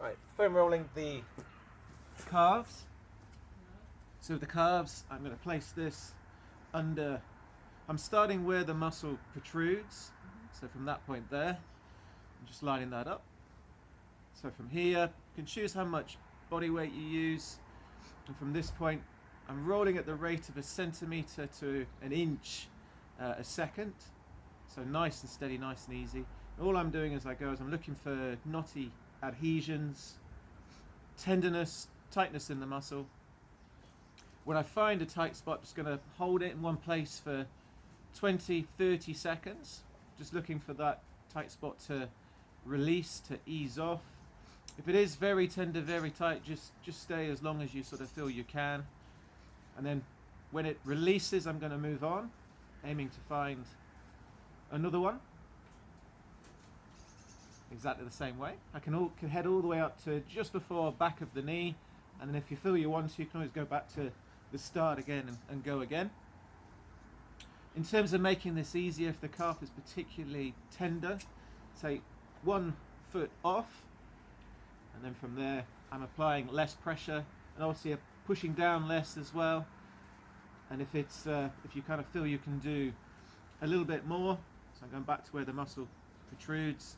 Right, foam rolling the calves. So with the calves, I'm going to place this under, I'm starting where the muscle protrudes, so from that point there, I'm just lining that up. So from here, you can choose how much body weight you use, and from this point, I'm rolling at the rate of 1 centimetre to 1 inch a second, so nice and steady, nice and easy. And all I'm doing as I go is I'm looking for knotty adhesions, tenderness, tightness in the muscle. When I find a tight spot, just going to hold it in one place for 20-30 seconds, just looking for that tight spot to release, to ease off. If it is very tender, very tight, just stay as long as you sort of feel you can. And then when it releases, I'm going to move on, aiming to find another one exactly the same way. I can head all the way up to just before back of the knee, and then if you feel you want to, you can always go back to the start again and go again. In terms of making this easier, if the calf is particularly tender, say 1 foot off, and then from there I'm applying less pressure and obviously pushing down less as well. And if you kind of feel you can do a little bit more, so I'm going back to where the muscle protrudes,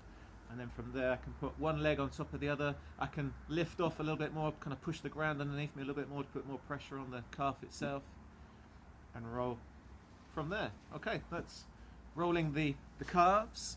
and then from there I can put one leg on top of the other. I can lift off a little bit more, kind of push the ground underneath me a little bit more to put more pressure on the calf itself, and roll from there. Okay, that's rolling the calves.